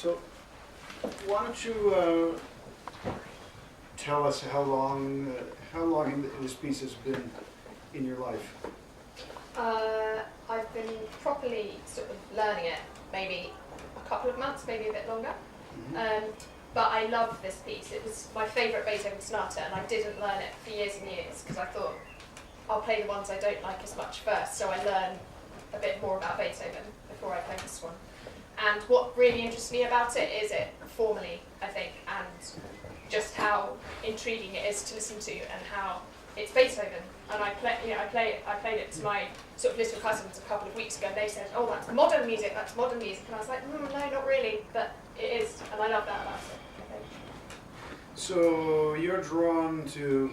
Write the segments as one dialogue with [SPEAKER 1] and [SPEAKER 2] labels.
[SPEAKER 1] So, why don't you tell us how long this piece has been in your life?
[SPEAKER 2] I've been properly sort of learning it maybe a couple of months, maybe a bit longer.
[SPEAKER 1] Mm-hmm.
[SPEAKER 2] But I love this piece. It was my favourite Beethoven sonata, and I didn't learn it for years and years because I thought I'll play the ones I don't like as much first, so I learn a bit more about Beethoven before I play this one. And what really interests me about it is it formally, I think, and just how intriguing it is to listen to, and how it's Beethoven. And I played it to my sort of little cousins a couple of weeks ago, and they said, "Oh, that's modern music. That's modern music." And I was like, "No, not really," but it is, and I love that about it. I think.
[SPEAKER 1] So you're drawn to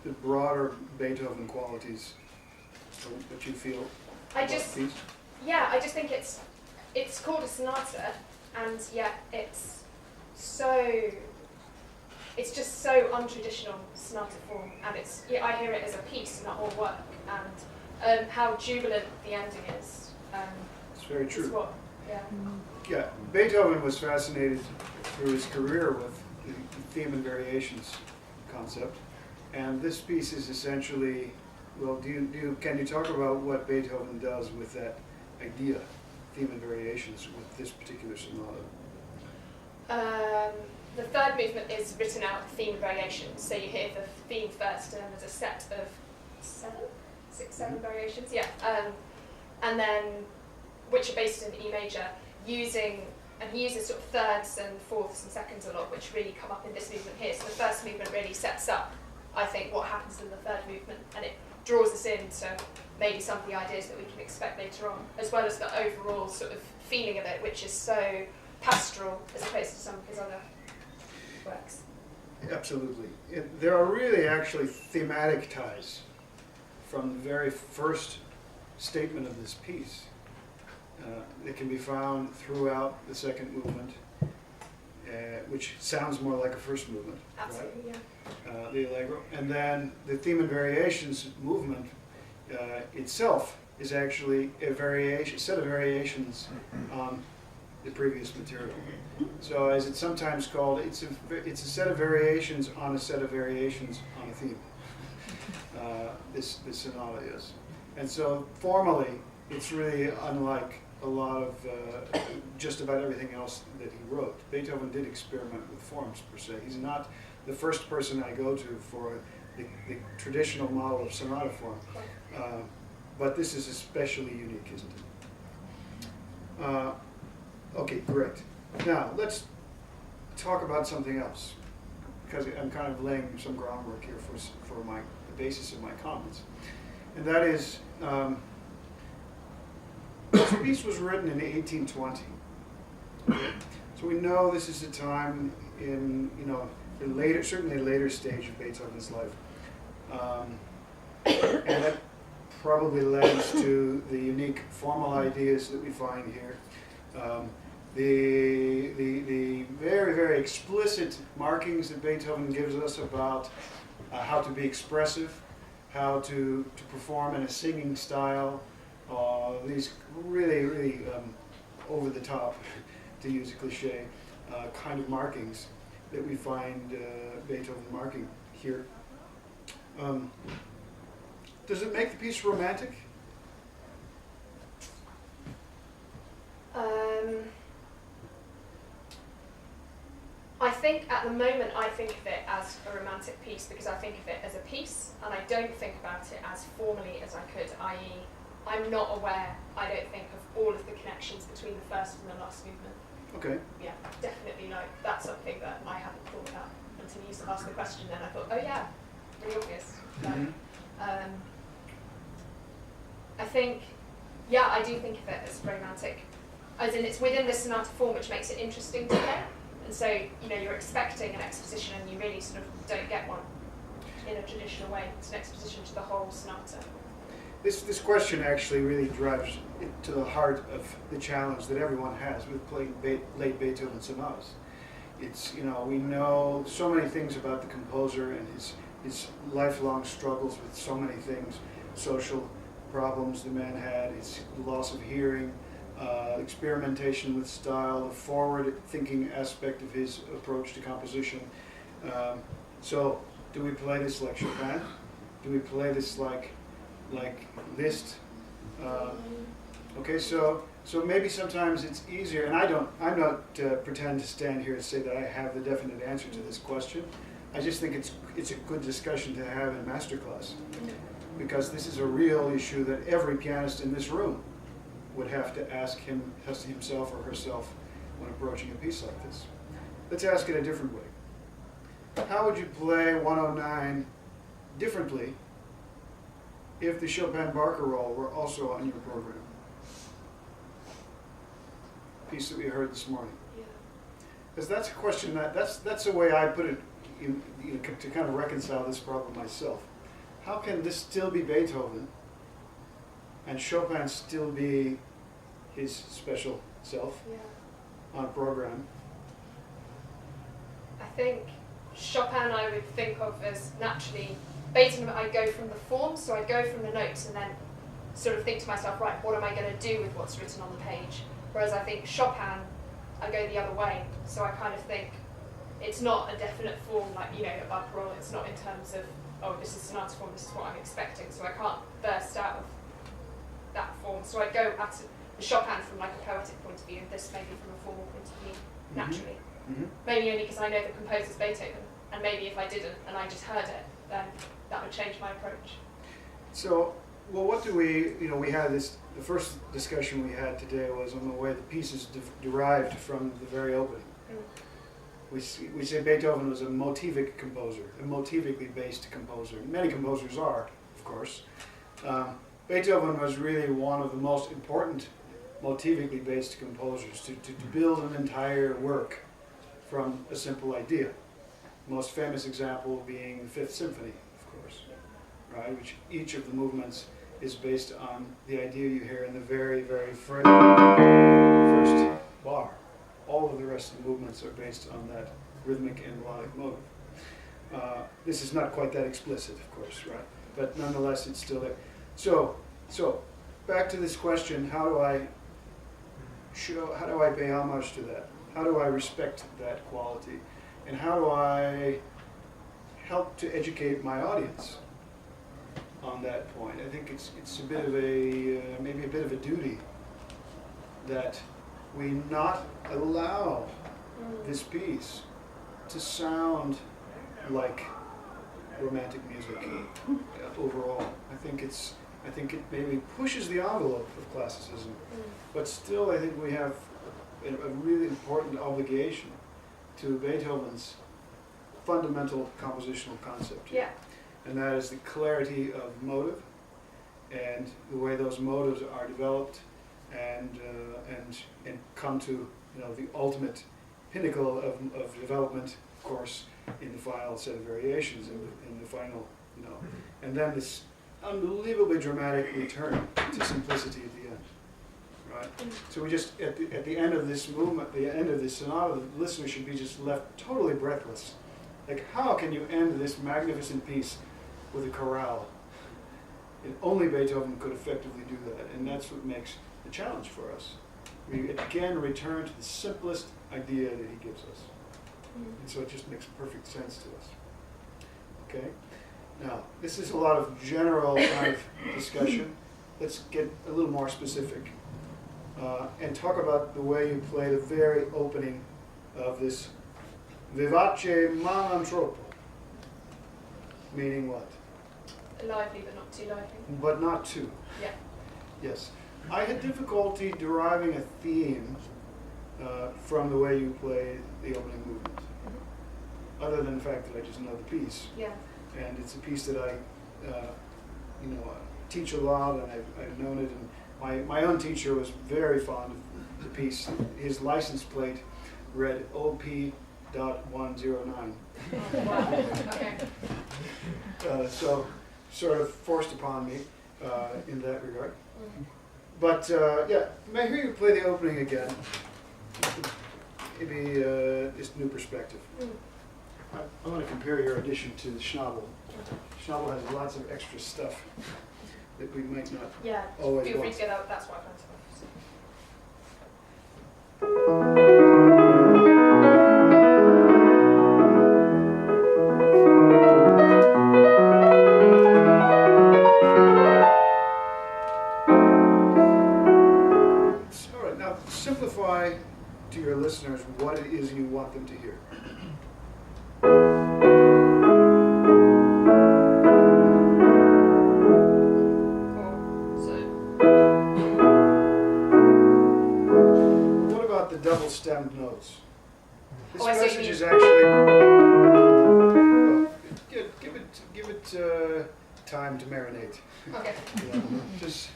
[SPEAKER 1] the broader Beethoven qualities that you feel.
[SPEAKER 2] I just think it's called a sonata, and yet it's just so untraditional sonata form, and I hear it as a piece, not all work, and how jubilant the ending is.
[SPEAKER 1] It's very true.
[SPEAKER 2] Yeah.
[SPEAKER 1] Beethoven was fascinated through his career with the theme and variations concept, and this piece is essentially, well, can you talk about what Beethoven does with that idea, theme and variations, with this particular sonata?
[SPEAKER 2] The third movement is written out of theme and variations, so you hear the theme first, and then there's a set of seven variations, and then which are based in E major, and he uses sort of thirds and fourths and seconds a lot, which really come up in this movement here. So the first movement really sets up, I think, what happens in the third movement, and it draws us into maybe some of the ideas that we can expect later on, as well as the overall sort of feeling of it, which is so pastoral as opposed to some of his other works.
[SPEAKER 1] Absolutely. There are really actually thematic ties from the very first statement of this piece that can be found throughout the second movement, which sounds more like a first movement.
[SPEAKER 2] Absolutely,
[SPEAKER 1] right?
[SPEAKER 2] Yeah.
[SPEAKER 1] The allegro. And then the theme and variations movement itself is actually a set of variations on the previous material. So as it's sometimes called, it's a set of variations on a set of variations on a theme. This sonata is. And so formally, it's really unlike a lot of just about everything else that he wrote. Beethoven did experiment with forms, per se. He's not the first person I go to for the traditional model of sonata form. But this is especially unique, isn't it? Okay, great. Now, let's talk about something else, because I'm kind of laying some groundwork here for the basis of my comments. And that is, this piece was written in 1820. So we know this is a time in, certainly a later stage of Beethoven's life. And that probably lends to the unique formal ideas that we find here. The very, very explicit markings that Beethoven gives us about how to be expressive, how to perform in a singing style, these really, really over the top, to use a cliche, kind of markings that we find Beethoven marking here. Does it make the piece romantic?
[SPEAKER 2] I think at the moment I think of it as a romantic piece because I think of it as a piece, and I don't think about it as formally as I could, i.e. I'm not aware, I don't think, of all of the connections between the first and the last movement.
[SPEAKER 1] Okay.
[SPEAKER 2] Yeah, definitely no. That's something that I haven't thought about until you asked the question, then I thought, oh yeah, really obvious.
[SPEAKER 1] Mm-hmm.
[SPEAKER 2] I think, yeah, I do think of it as romantic. As in, it's within the sonata form, which makes it interesting to play. And so, you're expecting an exposition and you really sort of don't get one in a traditional way. It's an exposition to the whole sonata.
[SPEAKER 1] This question actually really drives it to the heart of the challenge that everyone has with playing late Beethoven sonatas. It's, we know so many things about the composer and his lifelong struggles with so many things, social problems the man had, his loss of hearing, experimentation with style, the forward-thinking aspect of his approach to composition. So, do we play this like Chopin? Do we play this like Liszt? Okay, so maybe sometimes it's easier, and I'm not pretend to stand here and say that I have the definite answer to this question. I just think it's a good discussion to have in Masterclass, because this is a real issue that every pianist in this room would have to ask himself or herself when approaching a piece like this. Let's ask it a different way. How would you play 109 differently if the Chopin-Barcarolle were also on your program? Piece that we heard this morning.
[SPEAKER 2] Yeah.
[SPEAKER 1] Because that's a question that's the way I put it to kind of reconcile this problem myself. How can this still be Beethoven and Chopin still be his special self on a program?
[SPEAKER 2] I think Chopin I would think of as naturally, Beethoven I go from the form, so I go from the notes and then sort of think to myself, right, what am I going to do with what's written on the page? Whereas I think Chopin, I go the other way, so I kind of think it's not a definite form like, a barcarolle, it's not in terms of, oh, this is sonata form, this is what I'm expecting, so I can't burst out of that form. So I go at the Chopin from like a poetic point of view, and this maybe from a formal point of view, naturally.
[SPEAKER 1] Mm-hmm.
[SPEAKER 2] Maybe only because I know the composer's Beethoven, and maybe if I didn't and I just heard it, then that would change my approach.
[SPEAKER 1] So, well, what do we had this, the first discussion we had today was on the way the piece is derived from the very opening. We say Beethoven was a motivic composer, a motivically based composer. Many composers are, of course. Beethoven was really one of the most important motivically based composers to build an entire work from a simple idea. Most famous example being the Fifth Symphony, of course, right? Which each of the movements is based on the idea you hear in the very, very first bar. All of the rest of the movements are based on that rhythmic and melodic motive. This is not quite that explicit, of course, right? But nonetheless, it's still there. So back to this question: how do I pay homage to that? How do I respect that quality? And how do I help to educate my audience on that point? I think it's a bit of maybe a bit of a duty that we not allow this piece to sound like romantic music overall. I think it maybe pushes the envelope of classicism, but still I think we have a really important obligation to Beethoven's fundamental compositional concept here. And that is the clarity of motive and the way those motives are developed and come to the ultimate pinnacle of development, of course, in the final set of variations, in the final, and then this unbelievably dramatic return to simplicity at the end, right? So we just, at the end of this movement, the end of this sonata, the listener should be just left totally breathless. Like, how can you end this magnificent piece with a chorale? And only Beethoven could effectively do that, and that's what makes the challenge for us. We again return to the simplest idea that he gives us. And so it just makes perfect sense to us. Okay? Now, this is a lot of general kind of discussion. Let's get a little more specific and talk about the way you play the very opening of this vivace ma non troppo. Meaning what?
[SPEAKER 2] Lively, but not too lively.
[SPEAKER 1] But not too.
[SPEAKER 2] Yeah.
[SPEAKER 1] Yes. I had difficulty deriving a theme from the way you play the opening movement, other than the fact that I just know the piece.
[SPEAKER 2] Yeah.
[SPEAKER 1] And it's a piece that I, teach a lot, and I've known it. And my own teacher was very fond of the piece. His license plate read OP.109.
[SPEAKER 2] Oh, wow. Okay.
[SPEAKER 1] So sort of forced upon me in that regard. But may I hear you play the opening again? Maybe just new perspective. I want to compare your edition to the Schnabel. Schnabel has lots of extra stuff that we might not
[SPEAKER 2] Yeah,
[SPEAKER 1] always
[SPEAKER 2] feel free
[SPEAKER 1] want.
[SPEAKER 2] to get out. That's what I found.
[SPEAKER 1] simplify to your listeners what it is you want them to hear. What about the double-stemmed notes? This message is actually. Well, give it time to marinate.
[SPEAKER 2] Okay.
[SPEAKER 1] Yeah, just.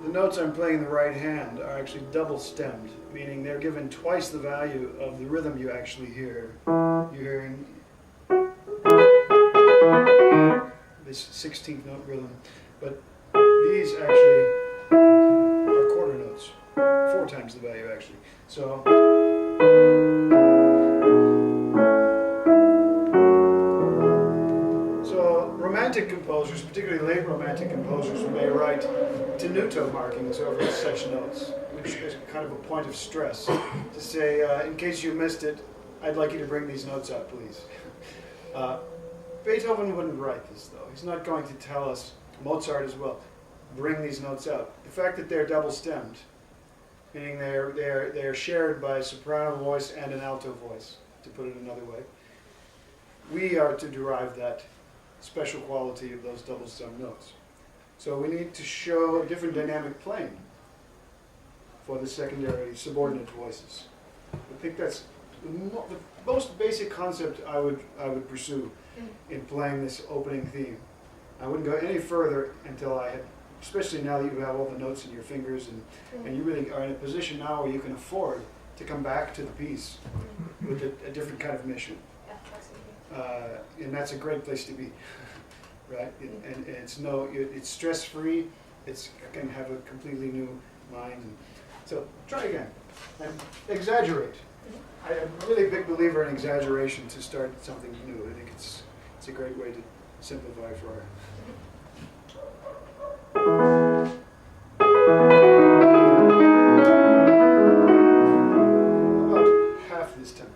[SPEAKER 1] The notes I'm playing in the right hand are actually double-stemmed, meaning they're given twice the value of the rhythm you actually hear. You're hearing this 16th note rhythm, but these actually are quarter notes, 4 times the value actually. So romantic composers, particularly late romantic composers, may write tenuto markings over such notes, which is kind of a point of stress, to say, in case you missed it, I'd like you to bring these notes out, please. Beethoven wouldn't write this, though. He's not going to tell us, Mozart as well, bring these notes out. The fact that they're double-stemmed, meaning they're shared by a soprano voice and an alto voice, to put it another way, we are to derive that special quality of those double-stemmed notes. So we need to show a different dynamic playing for the secondary subordinate voices. I think that's the most basic concept I would pursue in playing this opening theme. I wouldn't go any further until I had, especially now that you have all the notes in your fingers and you really are in a position now where you can afford to come back to the piece with a different kind of mission. And that's a great place to be, right? And it's stress-free. It can have a completely new mind. So try again and exaggerate. I'm a really big believer in exaggeration to start something new. I think it's a great way to simplify for our. About half this tempo.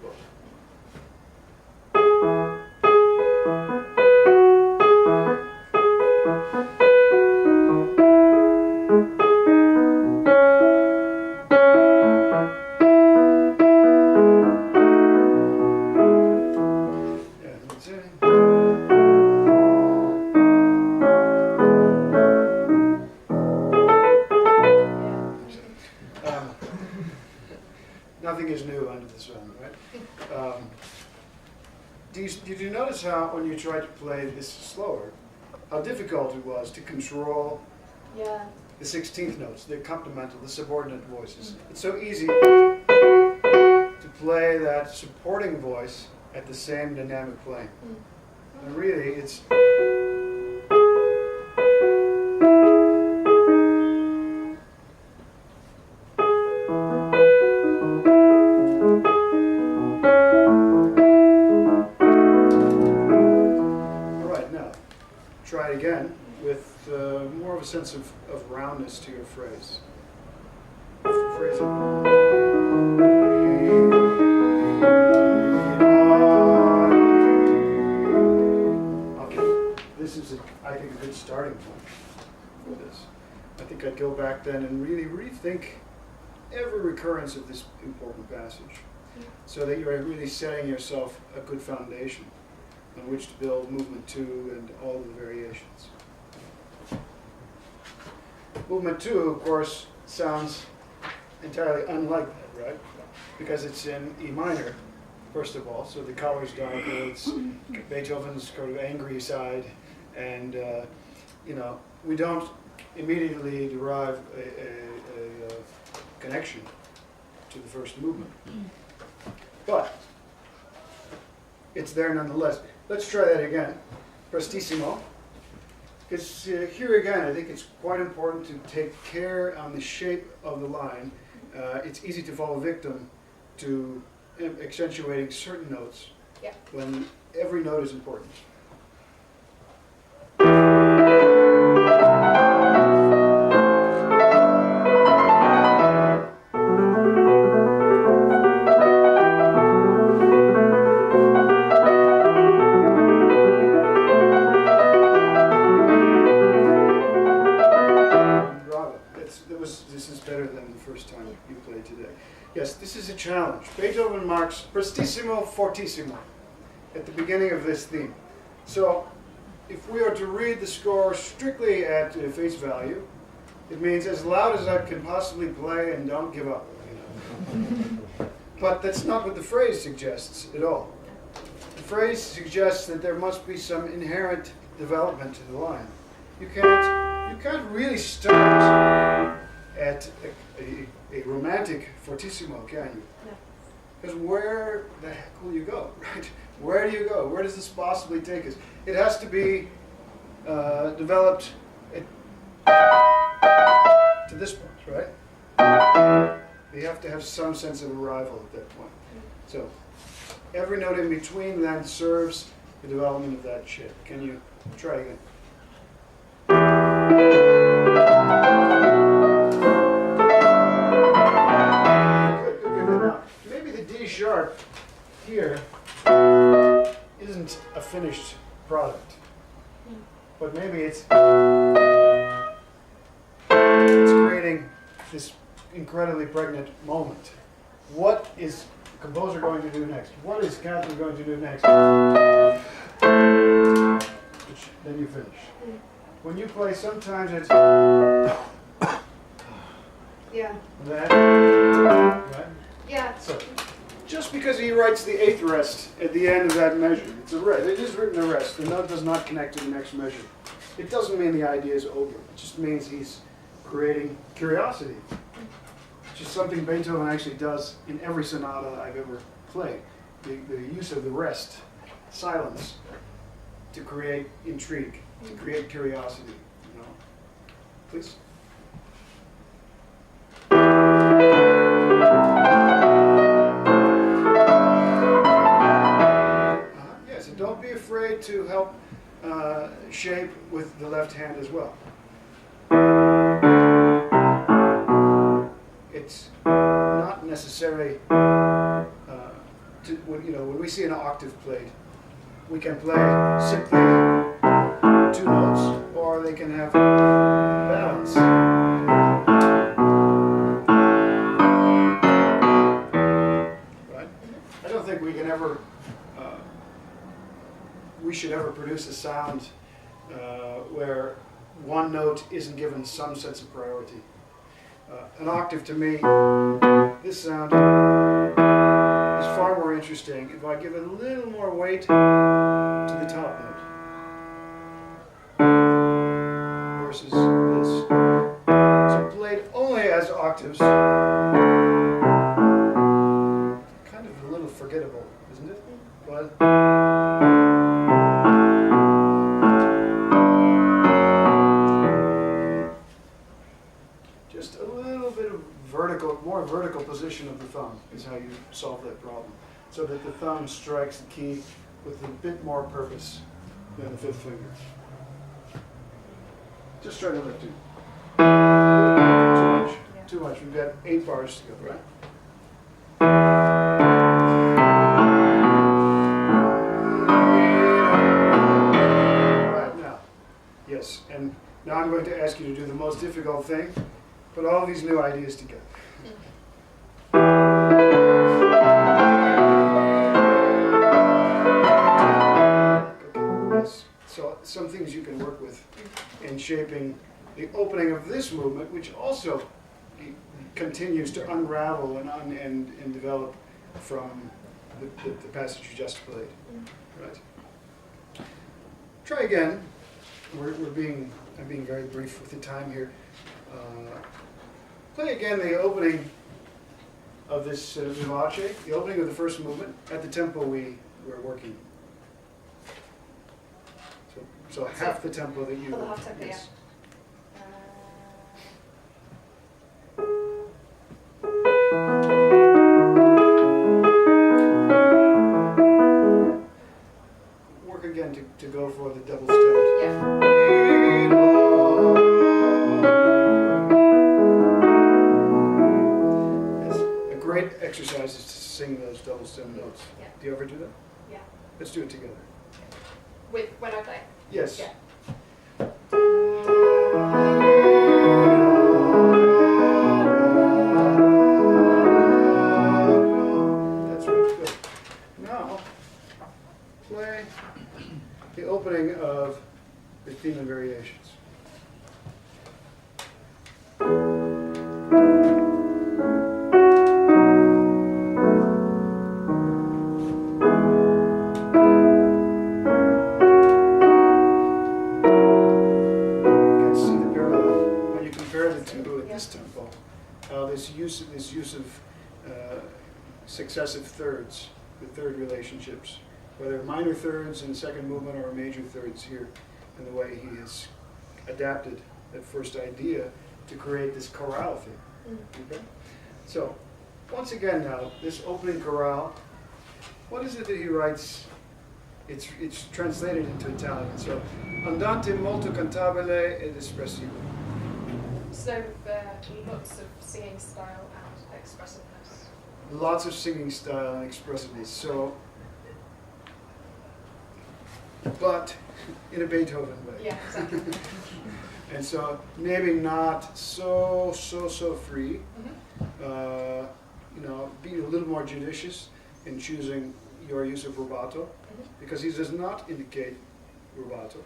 [SPEAKER 1] Nothing is new under the sun, right? Did you notice how, when you tried to play this slower, how difficult it was to control the 16th notes, the accompanimental, the subordinate voices? It's so easy to play that supporting voice at the same dynamic playing. And really, it's. Try it again with more of a sense of roundness to your phrase. Okay, this is, I think, a good starting point for this. I think I'd go back then and really rethink every recurrence of this important passage so that you're really setting yourself a good foundation on which to build movement 2 and all of the variations. Movement 2, of course, sounds entirely unlike that, right? Because it's in E minor, first of all, so the color's darker, it's Beethoven's sort of angry side, and we don't immediately derive a connection to the first movement. But it's there nonetheless. Let's try that again. Prestissimo. Because here again, I think it's quite important to take care on the shape of the line. It's easy to fall victim to accentuating certain notes when every note is important. Yes, this is a challenge. Beethoven marks prestissimo fortissimo at the beginning of this theme. So, if we are to read the score strictly at face value, it means as loud as I can possibly play and don't give up. But that's not what the phrase suggests at all. The phrase suggests that there must be some inherent development to the line. You can't really start at a romantic fortissimo, can you?
[SPEAKER 2] No.
[SPEAKER 1] Because where the heck will you go, right? Where do you go? Where does this possibly take us? It has to be developed to this point, right? You have to have some sense of arrival at that point. So every note in between then serves the development of that shape. Can you try again? Good. Now, maybe the D sharp here isn't a finished product, but maybe it's creating this incredibly pregnant moment. What is the composer going to do next? What is Catherine going to do next? Which then you finish. When you play, sometimes it's
[SPEAKER 2] Yeah.
[SPEAKER 1] that, right?
[SPEAKER 2] Yeah.
[SPEAKER 1] So, just because he writes the eighth rest at the end of that measure, it's a rest. It is written a rest. The note does not connect to the next measure. It doesn't mean the idea is over. It just means he's creating curiosity, which is something Beethoven actually does in every sonata I've ever played. The use of the rest, silence, to create intrigue, to create curiosity. You know. Please. Yes, and don't be afraid to help shape with the left hand as well. It's not necessary when we see an octave played, we can play simply two notes, or they can have balance. Right? I don't think we can ever, we should ever produce a sound where one note isn't given some sense of priority. An octave, to me, this sound is far more interesting if I give it a little more weight to the top note versus this. So played only as octaves, kind of a little forgettable, isn't it? But just a little bit of more vertical position of the thumb is how you solve that problem. So that the thumb strikes the key with a bit more purpose than the fifth finger. Just try to lift it. Too much. We've got 8 bars to go, right? Right, now. Yes, and now I'm going to ask you to do the most difficult thing. Put all these new ideas together. Yes. So some things you can work with in shaping the opening of this movement, which also continues to unravel and develop from the passage you just played. Right. Try again. I'm being very brief with the time here. Play again the opening of this vivace, the opening of the first movement, at the tempo we were working. So half the tempo that you
[SPEAKER 2] For the half tempo,
[SPEAKER 1] yes. Work again to go for the double stemmed.
[SPEAKER 2] Yeah.
[SPEAKER 1] Great exercise is to sing those double stem notes.
[SPEAKER 2] Yeah.
[SPEAKER 1] Do you ever do that?
[SPEAKER 2] Yeah.
[SPEAKER 1] Let's do it together.
[SPEAKER 2] When I play.
[SPEAKER 1] Yes.
[SPEAKER 2] Yeah.
[SPEAKER 1] variations. You can see the parallel when you compare the two at this tempo. This use of successive thirds, the third relationships, whether minor thirds in the second movement or major thirds here, and the way he has adapted that first idea to create this chorale thing. Okay? So, once again now, this opening chorale, what is it that he writes? It's translated into Italian. So, andante molto cantabile ed espressivo.
[SPEAKER 2] So lots of singing style and expressiveness.
[SPEAKER 1] Lots of singing style and expressiveness. So, but in a Beethoven way.
[SPEAKER 2] Yeah, exactly.
[SPEAKER 1] And so maybe not so free. You know, being a little more judicious in choosing your use of rubato, because he does not indicate rubato.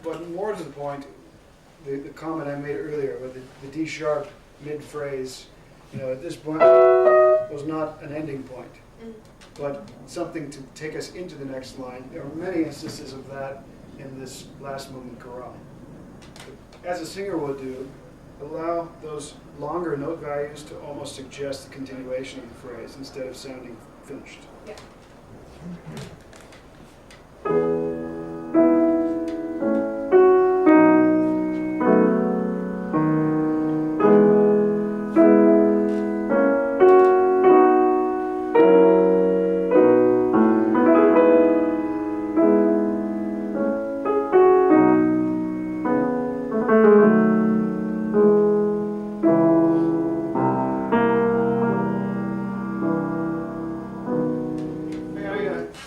[SPEAKER 1] But more to the point, the comment I made earlier with the D sharp mid phrase, you know, at this point was not an ending point, but something to take us into the next line. There are many instances of that in this last movement chorale. As a singer would do, allow those longer note values to almost suggest the continuation of the phrase instead of sounding finished.
[SPEAKER 2] Yeah.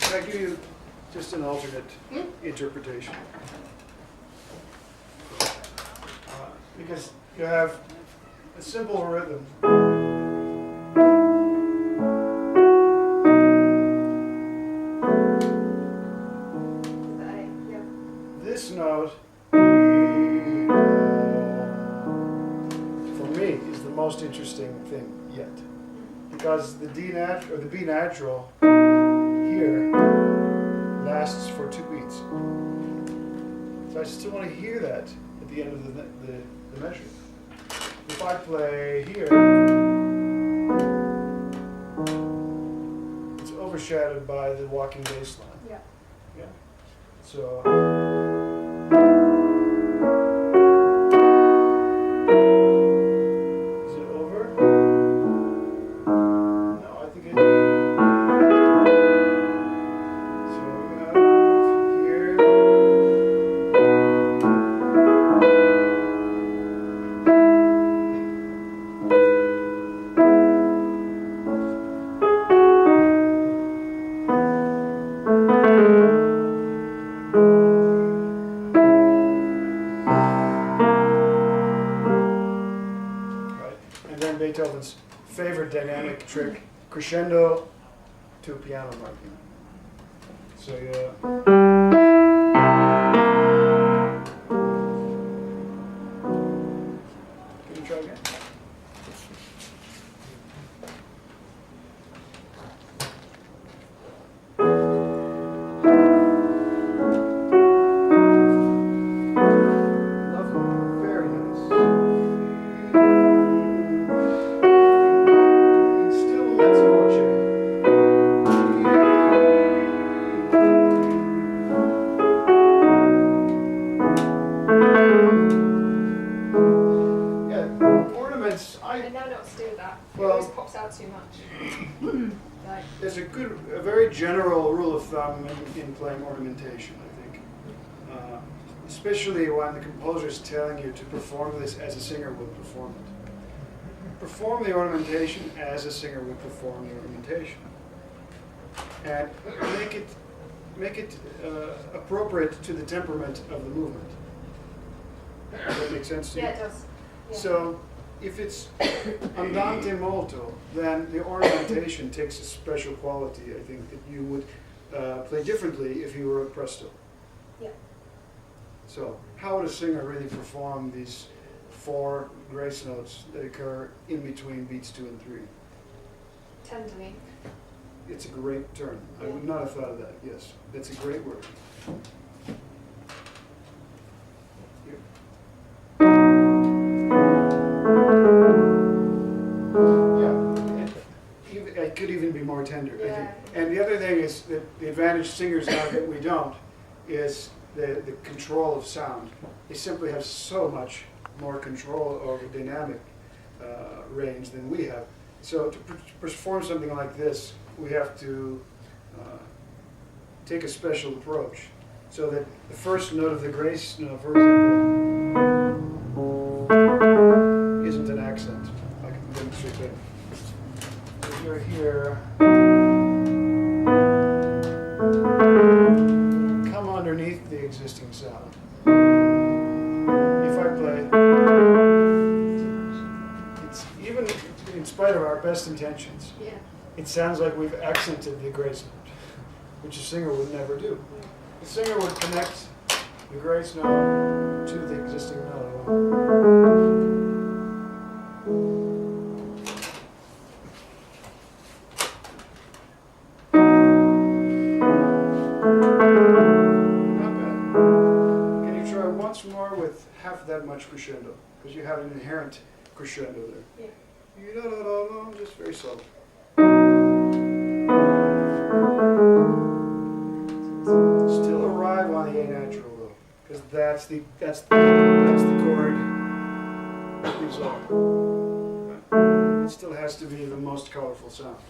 [SPEAKER 1] Can I give you just an alternate interpretation? Because you have a simple rhythm.
[SPEAKER 2] Yeah.
[SPEAKER 1] This note, for me, is the most interesting thing yet. Because the D natural, or the B natural, here lasts for 2 beats. So I still want to hear that at the end of the measure. If I play here, it's overshadowed by the walking bass line.
[SPEAKER 2] Yeah.
[SPEAKER 1] Yeah. So is it over? No, I think it. So we have here. Right. And then Beethoven's favorite dynamic trick, crescendo to a piano marking. So can you try again? Lovely, very nice. Still mezzo voce. Yeah, ornaments.
[SPEAKER 2] I never know what to do with that. It
[SPEAKER 1] Well-
[SPEAKER 2] always pops out too much. Like,
[SPEAKER 1] There's a very general rule of thumb in playing ornamentation, I think. Especially when the composer is telling you to perform this as a singer would perform it. Perform the ornamentation as a singer would perform the ornamentation. And make it appropriate to the temperament of the movement. Does that make sense to you?
[SPEAKER 2] yeah, it does. Yeah.
[SPEAKER 1] So, if it's andante molto, then the ornamentation takes a special quality, I think, that you would play differently if you were a presto.
[SPEAKER 2] Yeah.
[SPEAKER 1] So how would a singer really perform these 4 grace notes that occur in between beats 2 and 3?
[SPEAKER 2] Tenderly.
[SPEAKER 1] It's a great term. I would not have thought of that. Yes, that's a great word. Yeah, it could even be more tender. I think. And the other thing is that the advantage singers have that we don't is the control of sound. They simply have so much more control over dynamic range than we have. So to perform something like this, we have to take a special approach. So that the first note of the grace note, for example, isn't an accent. I can demonstrate that. If you're here, come underneath the existing sound. If I play, it's even in spite of our best intentions, it sounds like we've accented the grace note, which a singer would never do. The singer would connect the grace note to the existing note. More with half that much crescendo, because you have an inherent crescendo there. Just very slow. Still arrive on the A natural though, because that's the chord result. It still has to be the most colorful sound.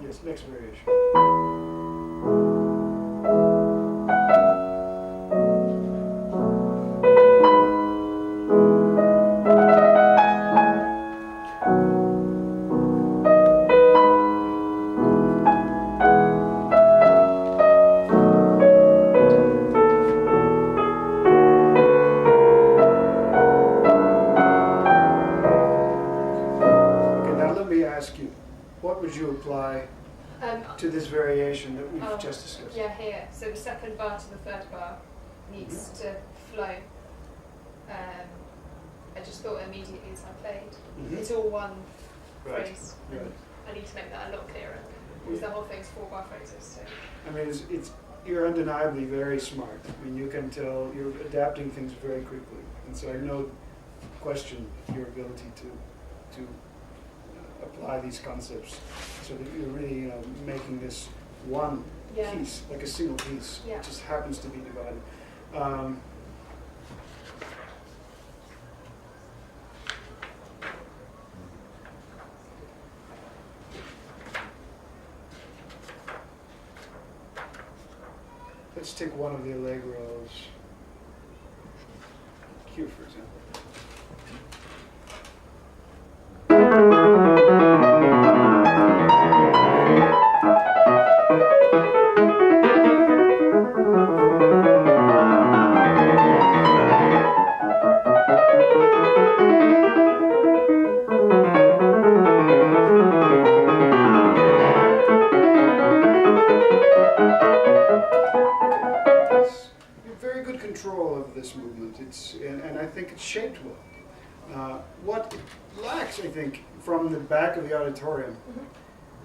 [SPEAKER 1] Yes, next variation. Okay, now let me ask you, what would you apply to this variation that we've just discussed?
[SPEAKER 2] Yeah, here. So the second bar to the third bar needs to flow. I just thought immediately as I played. It's all one phrase.
[SPEAKER 1] Right.
[SPEAKER 2] I need to make that a lot clearer, because the whole thing's 4 bar phrases. So.
[SPEAKER 1] I mean, you're undeniably very smart. I mean, you can tell you're adapting things very quickly, and so I no question your ability to apply these concepts, so that you're really making this one piece, like a single piece. It just happens to be divided. Let's take one of the allegros. Q, for example. This movement, and I think it's shaped well. What it lacks, I think, from the back of the auditorium,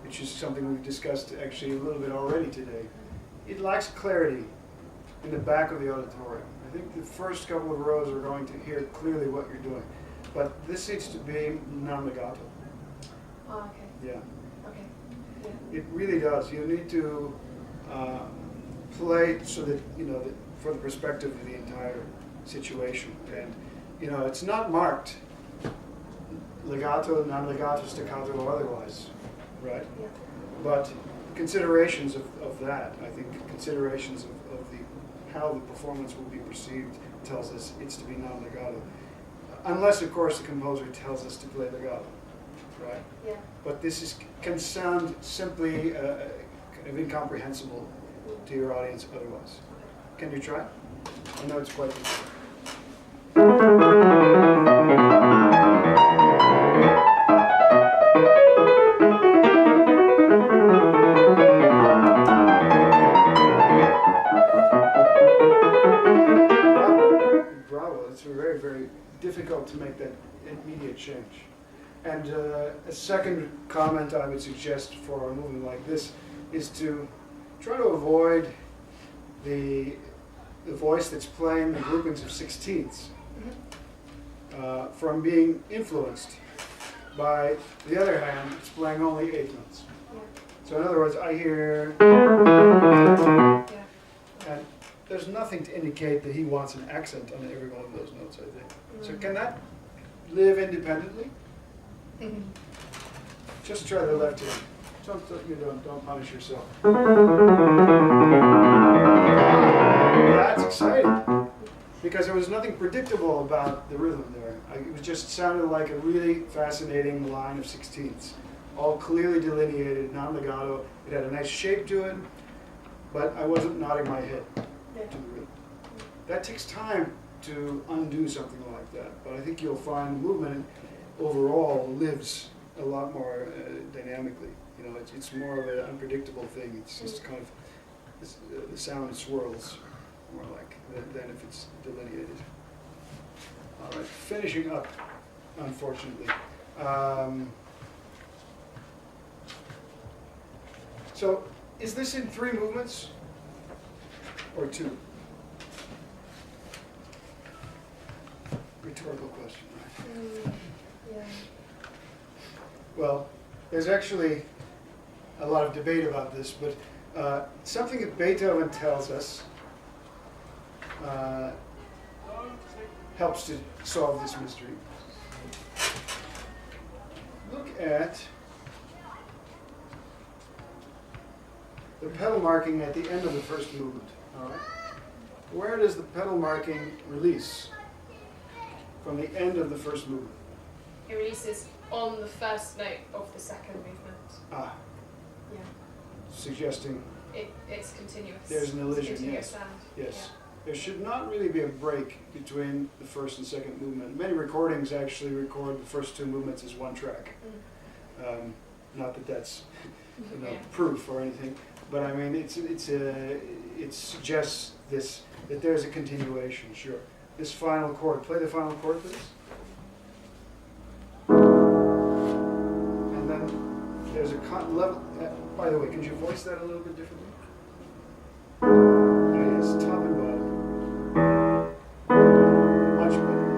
[SPEAKER 1] which is something we've discussed actually a little bit already today, it lacks clarity in the back of the auditorium. I think the first couple of rows are going to hear clearly what you're doing, but this needs to be non-legato.
[SPEAKER 2] Oh, okay.
[SPEAKER 1] Yeah.
[SPEAKER 2] Okay. Yeah.
[SPEAKER 1] It really does. You need to play so that, for the perspective of the entire situation. And, it's not marked legato, non-legato, staccato, or otherwise, right?
[SPEAKER 2] Yeah.
[SPEAKER 1] But considerations of that, I think considerations of how the performance will be perceived tells us it's to be non-legato. Unless, of course, the composer tells us to play legato, right?
[SPEAKER 2] Yeah.
[SPEAKER 1] But this can sound simply kind of incomprehensible to your audience otherwise. Can you try? I know it's quite difficult. Bravo. It's very, very difficult to make that immediate change. And a second comment I would suggest for a movement like this is to try to avoid the voice that's playing the groupings of sixteenths from being influenced by the other hand that's playing only eighth notes.
[SPEAKER 2] Yeah.
[SPEAKER 1] So in other words, I hear,
[SPEAKER 2] Yeah.
[SPEAKER 1] and there's nothing to indicate that he wants an accent on every one of those notes, I think. So can that live independently? Just try the left hand. Don't punish yourself. That's exciting. Because there was nothing predictable about the rhythm there. It was just sounded like a really fascinating line of sixteenths. All clearly delineated, non-legato. It had a nice shape to it, but I wasn't nodding my head to the rhythm. That takes time to undo something like that, but I think you'll find the movement overall lives a lot more dynamically. It's more of an unpredictable thing. It's just kind of the sound swirls more like than if it's delineated. All right, finishing up, unfortunately. So, is this in 3 movements or 2? Rhetorical question, right?
[SPEAKER 2] Yeah.
[SPEAKER 1] Well, there's actually a lot of debate about this, but something that Beethoven tells us helps to solve this mystery. Look at the pedal marking at the end of the first movement. All right? Where does the pedal marking release from the end of the first movement?
[SPEAKER 2] It releases on the first note of the second movement.
[SPEAKER 1] Ah,
[SPEAKER 2] Yeah.
[SPEAKER 1] suggesting
[SPEAKER 2] It's continuous.
[SPEAKER 1] there's an elision,
[SPEAKER 2] It's continuous
[SPEAKER 1] yes.
[SPEAKER 2] sound.
[SPEAKER 1] Yes. There should not really be a break between the first and second movement. Many recordings actually record the first 2 movements as one track. Not that that's proof or anything, but I mean it suggests that there's a continuation. Sure. This final chord. Play the final chord, please. And then there's a level. By the way, can you voice that a little bit differently? Yes, top and bottom. Much better.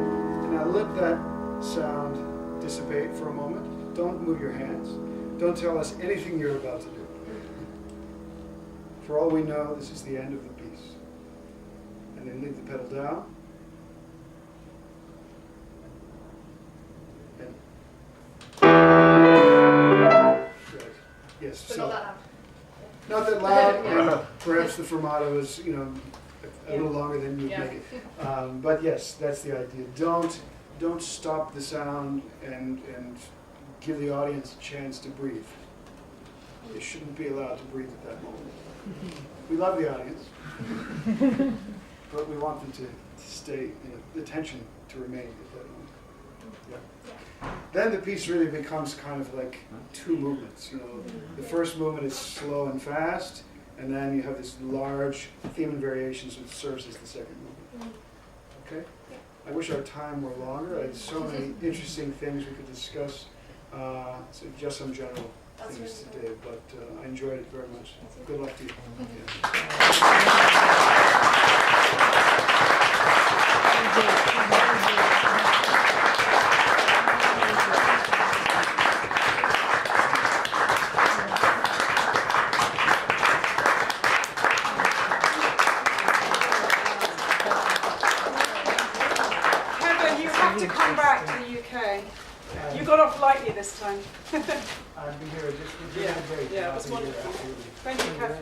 [SPEAKER 1] And now let that sound dissipate for a moment. Don't move your hands. Don't tell us anything you're about to do. For all we know, this is the end of the piece. And then leave the pedal down. And right. Yes.
[SPEAKER 2] But
[SPEAKER 1] So
[SPEAKER 2] not that loud.
[SPEAKER 1] not that loud, and perhaps the fermato is, a little longer than you'd make it. But yes, that's the idea. Don't stop the sound and give the audience a chance to breathe. They shouldn't be allowed to breathe at that moment. We love the audience, but we want them to stay, the tension to remain at that moment. Yeah. Then the piece really becomes kind of like 2 movements. The first movement is slow and fast, and then you have this large theme and variations which serves as the second movement. Okay? I wish our time were longer. I had so many interesting things we could discuss. So just some general things today, but I enjoyed it very much. Good luck to you.
[SPEAKER 3] to come back to the UK. You got off lightly this time.
[SPEAKER 1] I'd be here just to give
[SPEAKER 3] Yeah,
[SPEAKER 1] it a break.
[SPEAKER 3] yeah, it
[SPEAKER 1] I'll
[SPEAKER 3] was
[SPEAKER 1] be here,
[SPEAKER 3] wonderful.
[SPEAKER 1] absolutely.
[SPEAKER 3] Thank you, Catherine.